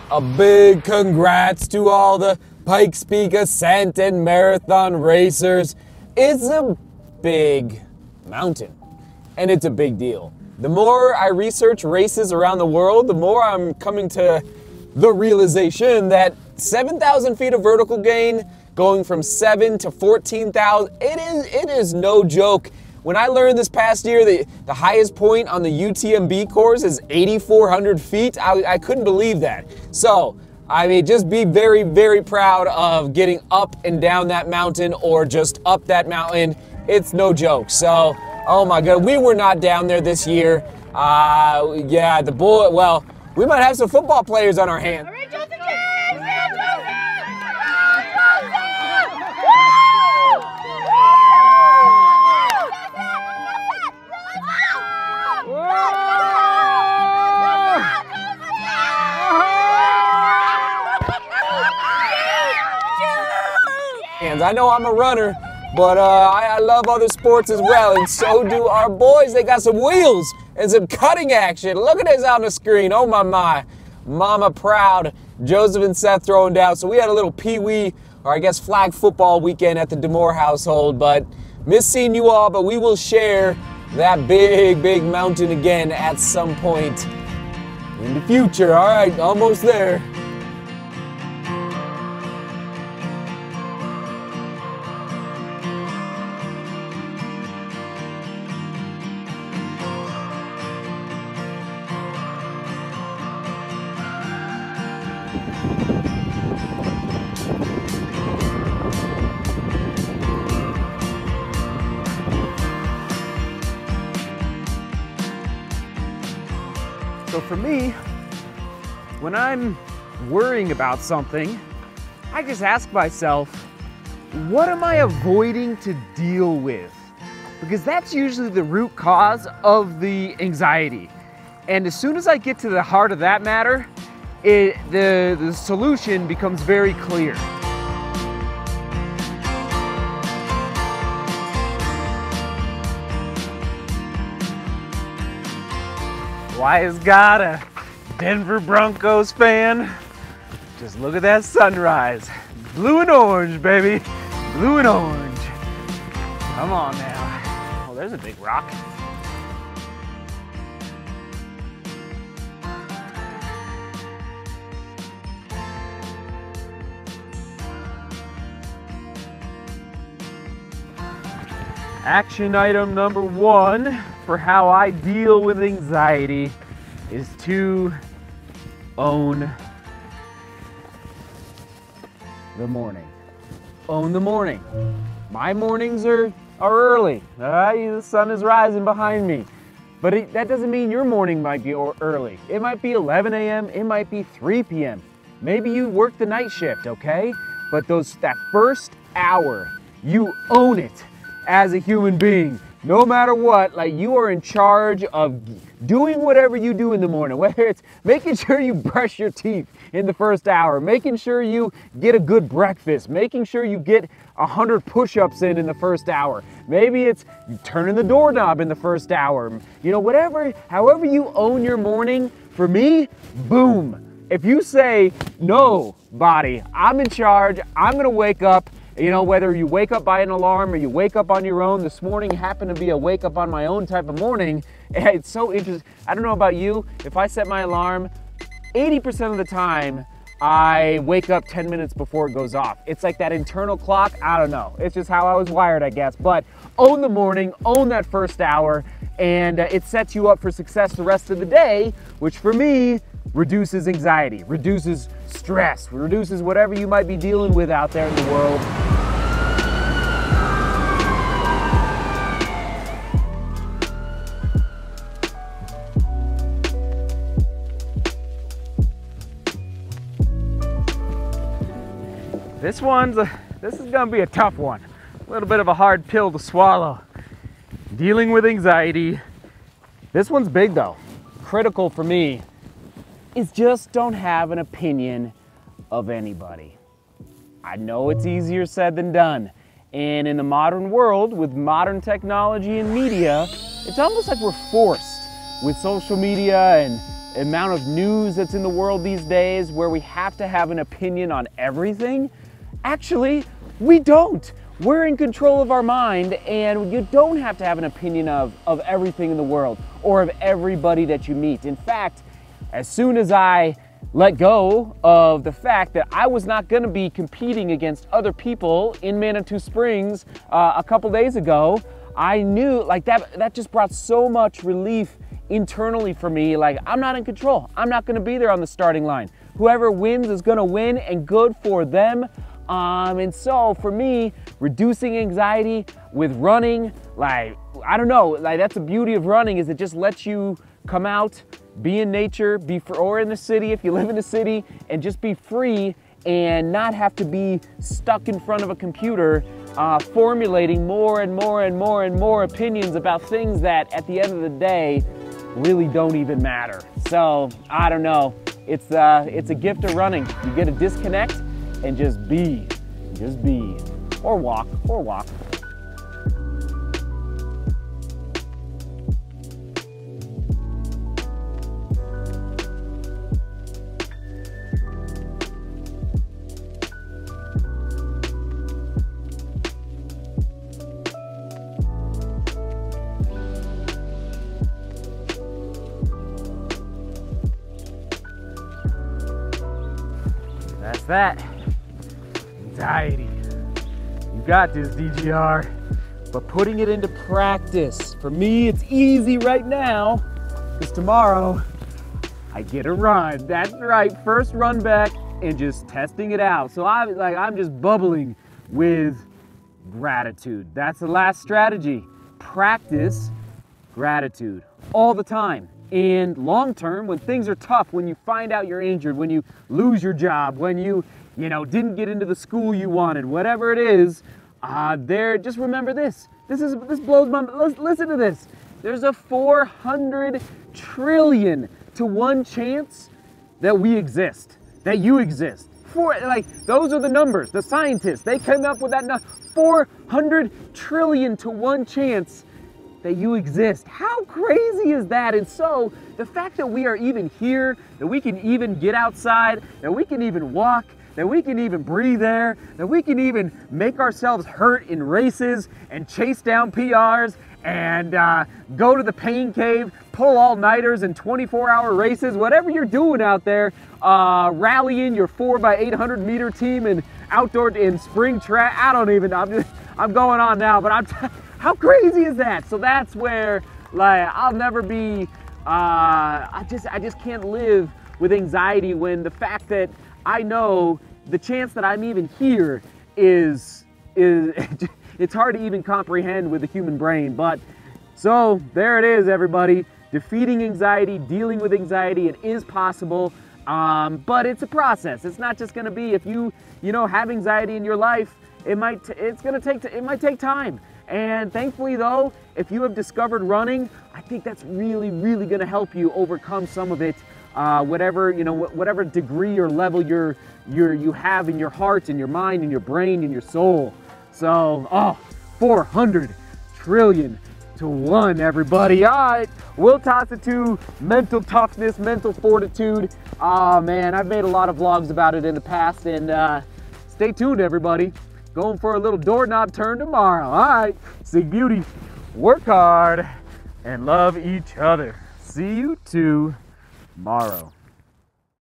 A big congrats to all the Pikes Peak Ascent and Marathon racers. It's a big mountain, and it's a big deal. The more I research races around the world, the more I'm coming to the realization that 7,000 feet of vertical gain, going from 7 to 14,000, it is no joke. When I learned this past year the highest point on the UTMB course is 8,400 feet, I couldn't believe that. So, I mean, just be very, very proud of getting up and down that mountain or just up that mountain. It's no joke. So, oh my God, we were not down there this year. Yeah, well, we might have some football players on our hands. I know I'm a runner, but I love other sports as well, and so do our boys. They got some wheels and some cutting action. Look at this on the screen. Oh my. Mama proud. Joseph and Seth throwing down. So we had a little pee-wee, or I guess flag football weekend at the DeMoor household, but miss seeing you all, but we will share that big mountain again at some point in the future. All right, almost there. So for me, when I'm worrying about something, I just ask myself, what am I avoiding to deal with? Because that's usually the root cause of the anxiety. And as soon as I get to the heart of that matter, the solution becomes very clear. Why is God a Denver Broncos fan? Just look at that sunrise. Blue and orange, baby. Blue and orange. Come on now. Oh, there's a big rock. Action item number 1 for how I deal with anxiety is to own the morning. Own the morning. My mornings are early. The sun is rising behind me. But that doesn't mean your morning might be early. It might be 11 a.m., it might be 3 p.m. Maybe you work the night shift, okay? But that first hour, you own it as a human being. No matter what, like, you are in charge of doing whatever you do in the morning, whether it's making sure you brush your teeth in the first hour, making sure you get a good breakfast, making sure you get 100 push-ups in the first hour. Maybe it's turning the doorknob in the first hour. You know, however you own your morning, for me, boom. If you say, no, body, I'm in charge, I'm gonna wake up. You know, whether you wake up by an alarm or you wake up on your own, this morning happened to be a wake up on my own type of morning. It's so interesting. I don't know about you, if I set my alarm, 80% of the time, I wake up 10 minutes before it goes off. It's like that internal clock, I don't know. It's just how I was wired, I guess. But own the morning, own that first hour, and it sets you up for success the rest of the day, which for me, reduces anxiety, reduces stress, reduces whatever you might be dealing with out there in the world. This is gonna be a tough one. A little bit of a hard pill to swallow. Dealing with anxiety. This one's big though. Critical for me is just don't have an opinion of anybody. I know it's easier said than done. And in the modern world, with modern technology and media, it's almost like we're forced with social media amount of news that's in the world these days where we have to have an opinion on everything. Actually, we don't. We're in control of our mind, and you don't have to have an opinion of everything in the world or of everybody that you meet. In fact, as soon as I let go of the fact that I was not going to be competing against other people in Manitou Springs a couple days ago, I knew like that just brought so much relief internally for me. Like, I'm not in control. I'm not going to be there on the starting line. Whoever wins is going to win, and good for them. And so for me, reducing anxiety with running, like, I don't know, like that's the beauty of running, is it just lets you come out, be in nature, or in the city if you live in the city, and just be free and not have to be stuck in front of a computer formulating more and more opinions about things that at the end of the day really don't even matter. So I don't know, it's a gift of running. You get to disconnect and just be, or walk. That's that. Anxiety. You got this, DGR. But putting it into practice. For me, it's easy right now, because tomorrow I get a run. That's right, first run back and just testing it out. So I'm just bubbling with gratitude. That's the last strategy. Practice gratitude all the time. And long term, when things are tough, when you find out you're injured, when you lose your job, when you didn't get into the school you wanted, whatever it is, just remember this. This blows my, listen to this. There's a 400 trillion to 1 chance that we exist, that you exist. Those are the numbers. The scientists, they came up with that number. 400 trillion to 1 chance that you exist. How crazy is that? And so the fact that we are even here, that we can even get outside, that we can even walk, that we can even breathe air, that we can even make ourselves hurt in races and chase down PRs and go to the pain cave, pull all-nighters and 24-hour races, whatever you're doing out there, rallying your 4x800 meter team and outdoor in spring track. I'm going on now, but how crazy is that? So that's where, like, I'll never be, I just can't live with anxiety when the fact that I know the chance that I'm even here is it's hard to even comprehend with the human brain. But so there it is, everybody. Defeating anxiety, dealing with anxiety, it is possible, but it's a process. It's not just going to be, if you have anxiety in your life, it might take time. And thankfully though, if you have discovered running, I think that's really, really going to help you overcome some of it, whatever degree or level you have in your heart, in your mind, in your brain, in your soul. So, 400 trillion to 1, everybody. All right, we'll toss it to mental toughness, mental fortitude. Oh man, I've made a lot of vlogs about it in the past, and stay tuned, everybody. Going for a little doorknob turn tomorrow. All right, seek beauty, work hard, and love each other. See you tomorrow.